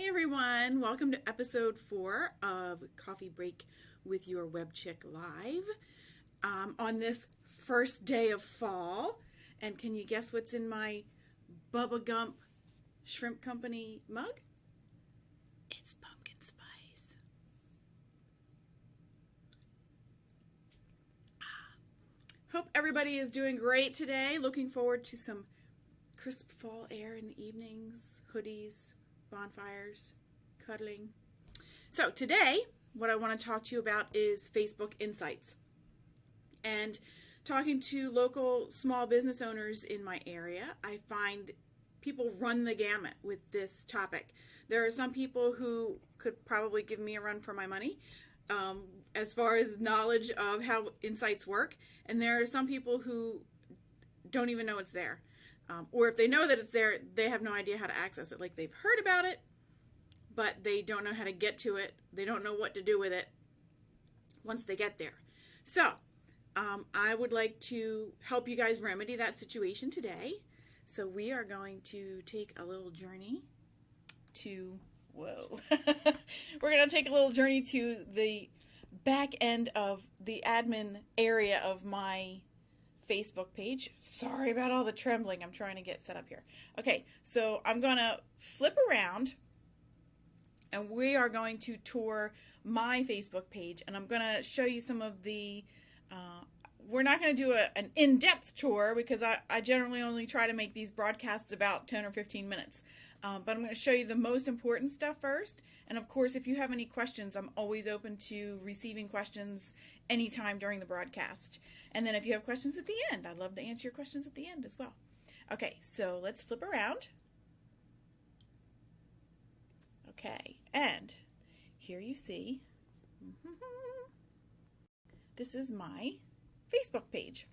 everyone, welcome to episode 4 of Coffee Break with your Web Chick Live on this first day of fall. And can you guess what's in my Bubba Gump Shrimp Company mug? It's pumpkin spice. Hope everybody is doing great today. Looking forward to some crisp fall air in the evenings, hoodies, bonfires, cuddling. So today, what I want to talk to you about is Facebook Insights. And talking to local small business owners in my area, I find people run the gamut with this topic. There are some people who could probably give me a run for my money as far as knowledge of how insights work. And there are some people who don't even know it's there. Or if they know that it's there, they have no idea how to access it. Like they've heard about it, but they don't know how to get to it. They don't know what to do with it once they get there. So I would like to help you guys remedy that situation today. So we are going to take a little journey to, we're going to take a little journey to the back end of the admin area of my Facebook page. Sorry about all the trembling. I'm trying to get set up here. Okay, so I'm going to flip around and we are going to tour my Facebook page, and I'm going to show you some of the, we're not going to do an in-depth tour because I generally only try to make these broadcasts about 10 or 15 minutes. But I'm going to show you the most important stuff first. And of course, if you have any questions, I'm always open to receiving questions anytime during the broadcast. And then if you have questions at the end, I'd love to answer your questions at the end as well. Okay, so let's flip around. Okay, and here you see, this is my Facebook page.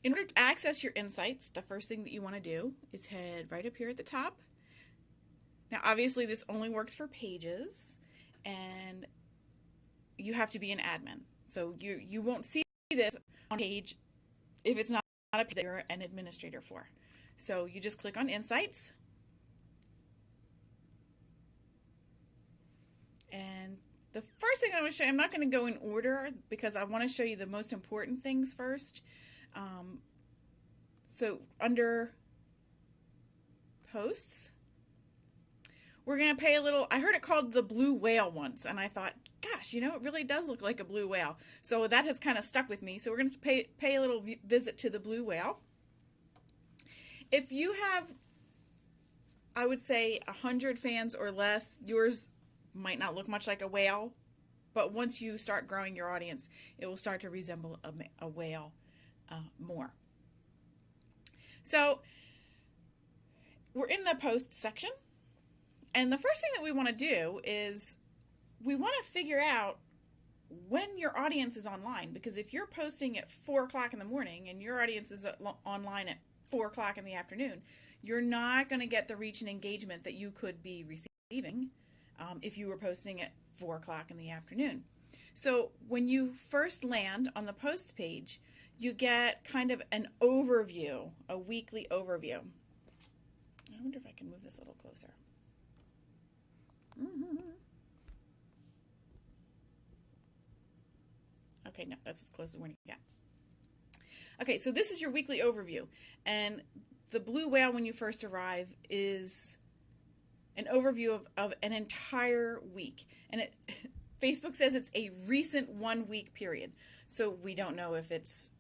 In order to access your insights, the first thing that you want to do is head right up here at the top. Now, obviously, this only works for pages, and you have to be an admin. So you won't see this on a page if it's not a page that you're an administrator for. So you just click on Insights. And the first thing I'm going to show you, I'm not going to go in order because I want to show you the most important things first. So under Posts, we're going to pay a little, I heard it called the blue whale once, and I thought, gosh, you know, it really does look like a blue whale. So that has kind of stuck with me. So we're going to pay a little visit to the blue whale. If you have, I would say, 100 fans or less, yours might not look much like a whale, but once you start growing your audience, it will start to resemble a whale more. So we're in the post section, and the first thing that we want to do is we want to figure out when your audience is online, because if you're posting at 4 o'clock in the morning and your audience is online at 4 o'clock in the afternoon, you're not going to get the reach and engagement that you could be receiving if you were posting at 4 o'clock in the afternoon. So when you first land on the posts page, you get kind of an overview, a weekly overview. I wonder if I can move this a little closer. Okay, no, that's as close as we're going to get. Okay, so this is your weekly overview. And the blue whale when you first arrive is an overview of an entire week. And Facebook says it's a recent 1 week period. So we don't know if it's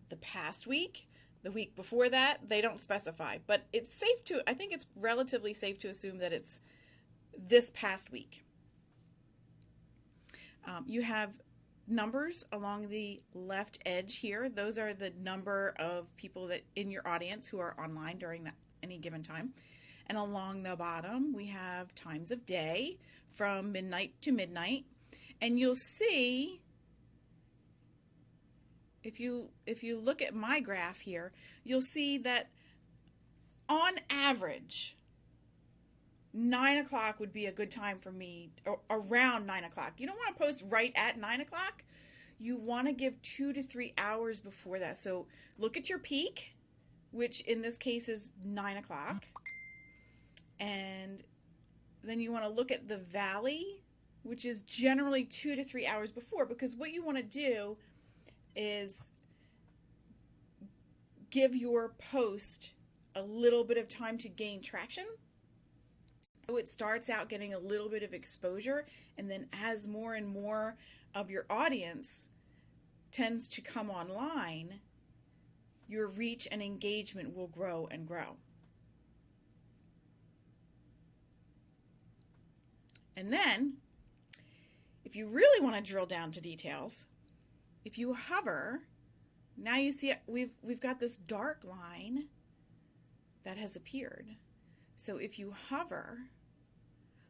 the past week, the week before that. They don't specify. But it's safe to, I think it's relatively safe to assume that it's this past week. You have numbers along the left edge here. Those are the number of people that in your audience who are online during any given time. And along the bottom, we have times of day from midnight to midnight. And you'll see, if you look at my graph here, you'll see that on average, 9 o'clock would be a good time for me, or around 9 o'clock. You don't want to post right at 9 o'clock. You want to give 2 to 3 hours before that. So look at your peak, which in this case is 9 o'clock. And then you want to look at the valley, which is generally 2 to 3 hours before, because what you want to do is give your post a little bit of time to gain traction. So it starts out getting a little bit of exposure, and then as more and more of your audience tends to come online, your reach and engagement will grow and grow. And then, if you really want to drill down to details, if you hover, now you see we've got this dark line that has appeared. So if you hover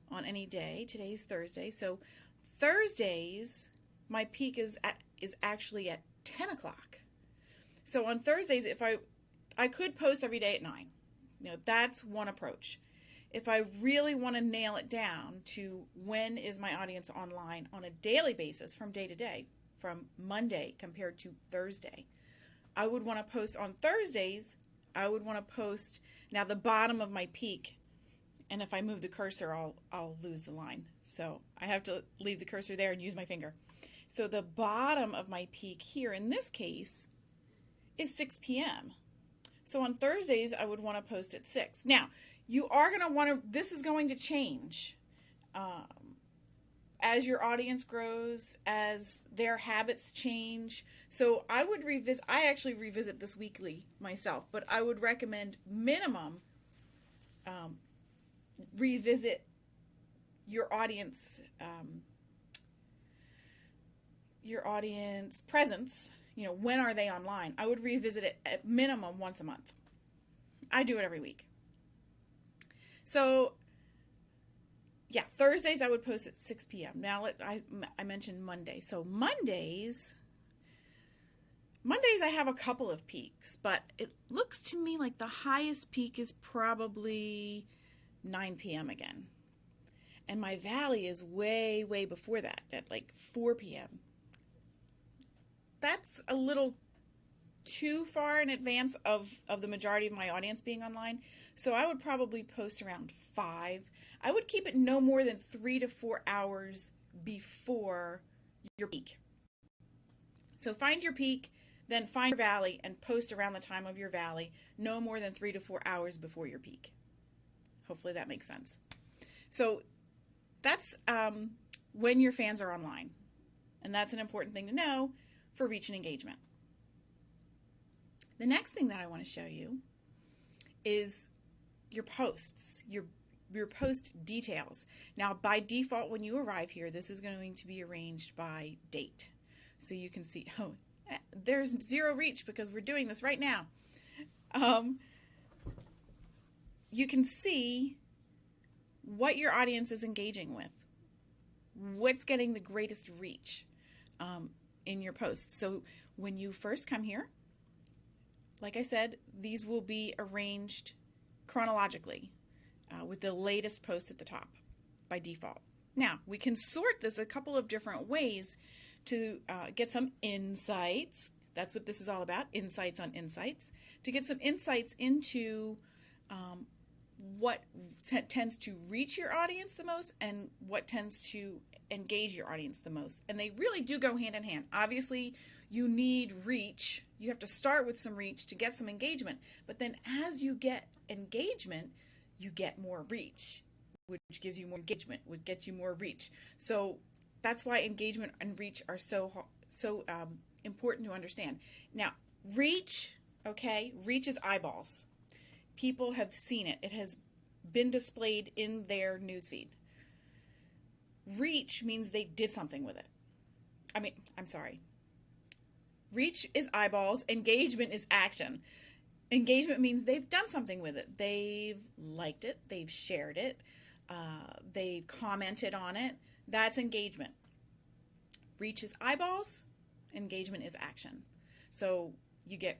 on any day, today's Thursday, so Thursdays, my peak is actually at 10 o'clock. So on Thursdays, if I could post every day at 9. That's one approach. If I really want to nail it down to when is my audience online on a daily basis from day to day, from Monday compared to Thursday, I would want to post on Thursdays. I would want to post now the bottom of my peak, and if I move the cursor, I'll lose the line. So I have to leave the cursor there and use my finger. So the bottom of my peak here in this case is 6 p.m. So on Thursdays, I would want to post at 6. Now, you are going to want to, this is going to change as your audience grows, as their habits change. So I actually revisit this weekly myself, but I would recommend minimum revisit your audience presence. When are they online? I would revisit it at minimum once a month. I do it every week. So, yeah, Thursdays I would post at 6 p.m. Now, I mentioned Monday. So Mondays I have a couple of peaks, but it looks to me like the highest peak is probably 9 p.m. again. And my valley is way, way before that, at like 4 p.m. That's a little too far in advance of the majority of my audience being online. So I would probably post around 5. I would keep it no more than 3 to 4 hours before your peak. So find your peak, then find your valley, and post around the time of your valley, no more than 3 to 4 hours before your peak. Hopefully that makes sense. So that's when your fans are online. And that's an important thing to know for reach and engagement. The next thing that I want to show you is your posts, your post details. Now, by default, when you arrive here, this is going to be arranged by date. So you can see, there's 0 reach because we're doing this right now. You can see what your audience is engaging with, what's getting the greatest reach in your posts. So when you first come here, like I said, these will be arranged chronologically with the latest post at the top by default. Now, we can sort this a couple of different ways to get some insights. That's what this is all about, insights on insights. To get some insights into what tends to reach your audience the most and what tends to engage your audience the most. And they really do go hand in hand. Obviously, you need reach. You have to start with some reach to get some engagement. But then as you get engagement, you get more reach, which gives you more engagement, which gets you more reach. So that's why engagement and reach are so important to understand. Now, reach, okay, reach is eyeballs. People have seen it. It has been displayed in their newsfeed. Reach means they did something with it. Reach is eyeballs. Engagement is action. Engagement means they've done something with it. They've liked it. They've shared it. They've commented on it. That's engagement. Reach is eyeballs. Engagement is action. So you get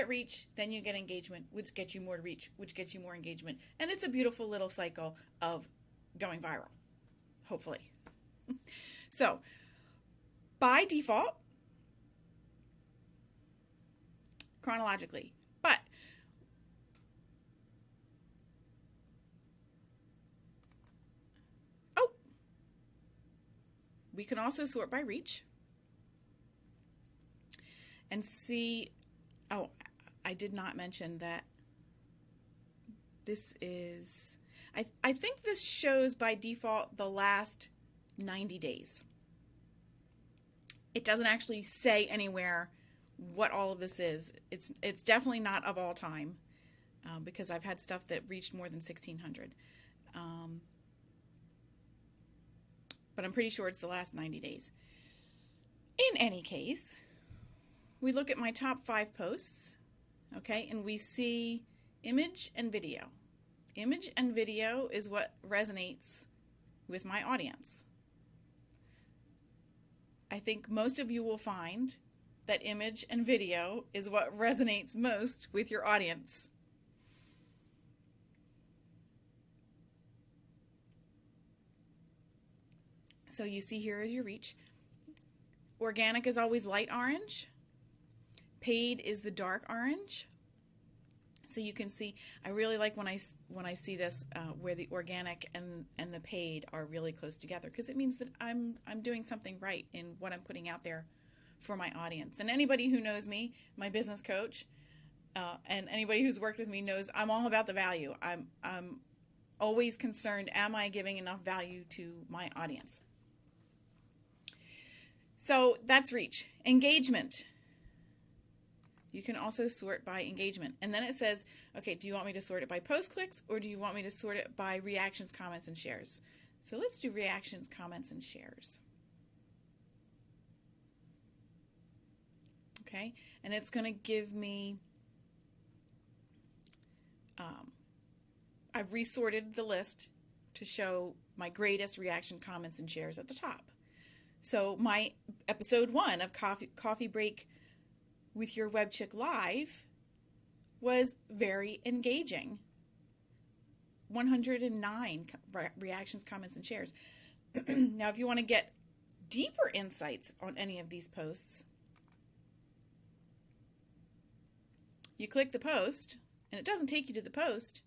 reach, then you get engagement, which gets you more reach, which gets you more engagement. And it's a beautiful little cycle of going viral, hopefully. So by default, chronologically, but we can also sort by reach and see, oh, I did not mention that this is, I think this shows by default the last 90 days. It doesn't actually say anywhere what all of this is. It's definitely not of all time, because I've had stuff that reached more than 1,600. But I'm pretty sure it's the last 90 days. In any case, we look at my top 5 posts, okay, and we see image and video. Image and video is what resonates with my audience. I think most of you will find that image and video is what resonates most with your audience. So you see here is your reach. Organic is always light orange. Paid is the dark orange. So you can see, I really like when I see this where the organic and the paid are really close together, because it means that I'm doing something right in what I'm putting out there for my audience. And anybody who knows me, my business coach, and anybody who's worked with me knows I'm all about the value. I'm always concerned, am I giving enough value to my audience? So that's reach. Engagement. You can also sort by engagement. And then it says, okay, do you want me to sort it by post clicks, or do you want me to sort it by reactions, comments, and shares? So let's do reactions, comments, and shares. Okay, and it's going to give me, I've resorted the list to show my greatest reaction, comments, and shares at the top. So my episode 1 of Coffee Break with Your Web Chick Live was very engaging. 109 reactions, comments, and shares. Now, if you want to get deeper insights on any of these posts, you click the post, and it doesn't take you to the post.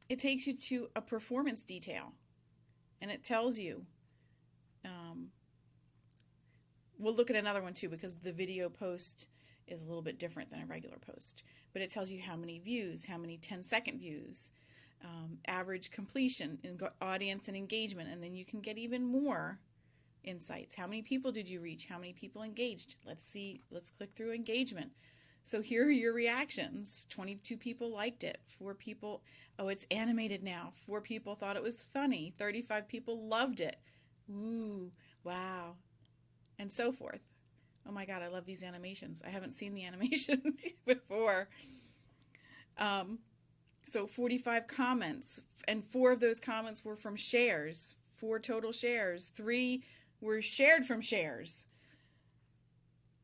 It takes you to a performance detail, and it tells you. We'll look at another one too, because the video post is a little bit different than a regular post. But it tells you how many views, how many 10-second views, average completion, audience and engagement, and then you can get even more insights. How many people did you reach? How many people engaged? Let's see. Let's click through engagement. So here are your reactions. 22 people liked it. 4 people, oh, it's animated now. 4 people thought it was funny. 35 people loved it. Ooh, wow. And so forth. Oh my God, I love these animations. I haven't seen the animations before. So 45 comments, and 4 of those comments were from shares. 4 total shares. 3 were shared from shares.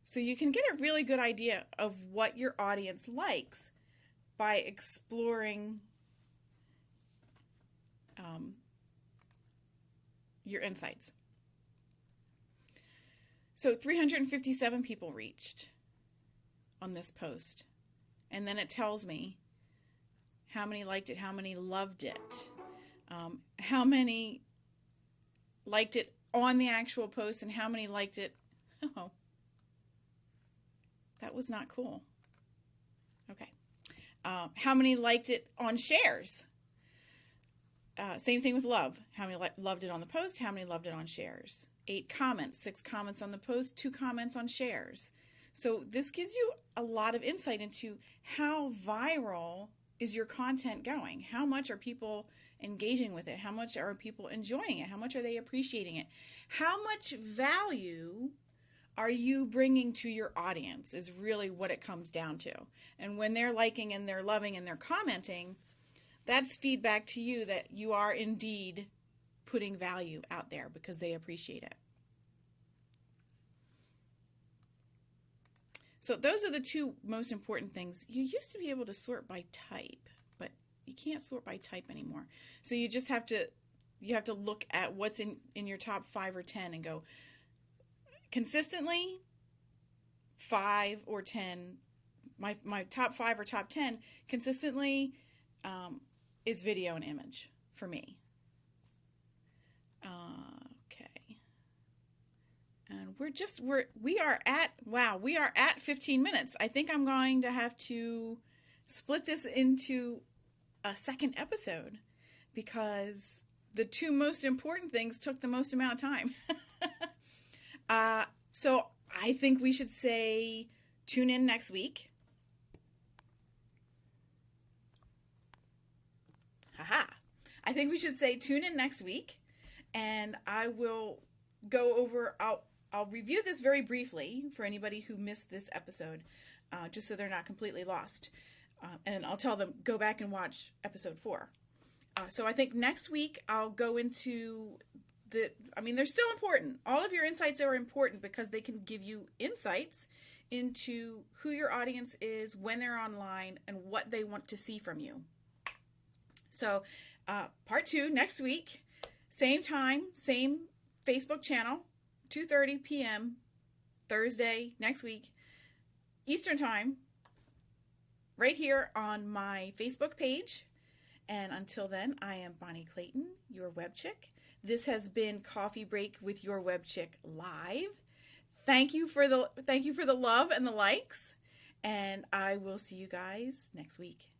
So you can get a really good idea of what your audience likes by exploring your insights. So 357 people reached on this post. And then it tells me how many liked it, how many loved it, how many liked it on the actual post, and how many liked it. Oh, that was not cool. Okay. How many liked it on shares? Same thing with love. How many loved it on the post? How many loved it on shares? 8 comments, 6 comments on the post, 2 comments on shares. So this gives you a lot of insight into how viral is your content going? How much are people engaging with it? How much are people enjoying it? How much are they appreciating it? How much value are you bringing to your audience is really what it comes down to. And when they're liking and they're loving and they're commenting, that's feedback to you that you are indeed putting value out there because they appreciate it. So those are the 2 most important things. You used to be able to sort by type, but you can't sort by type anymore. So you just have to look at what's in your top 5 or 10 and go consistently 5 or 10. My top 5 or top 10 consistently is video and image for me. Okay. And we are at 15 minutes. I think I'm going to have to split this into a second episode because the two most important things took the most amount of time. So I think we should say tune in next week. I think we should say tune in next week, and I will go over, I'll review this very briefly for anybody who missed this episode, just so they're not completely lost. And I'll tell them, go back and watch episode 4. So I think next week I'll go into they're still important. All of your insights are important because they can give you insights into who your audience is, when they're online, and what they want to see from you. So part 2 next week, same time, same Facebook channel, 2:30 p.m. Thursday next week, Eastern Time, right here on my Facebook page. And until then, I am Bonnie Clayton, your web chick. This has been Coffee Break with your web chick live. Thank you for the love and the likes, and I will see you guys next week.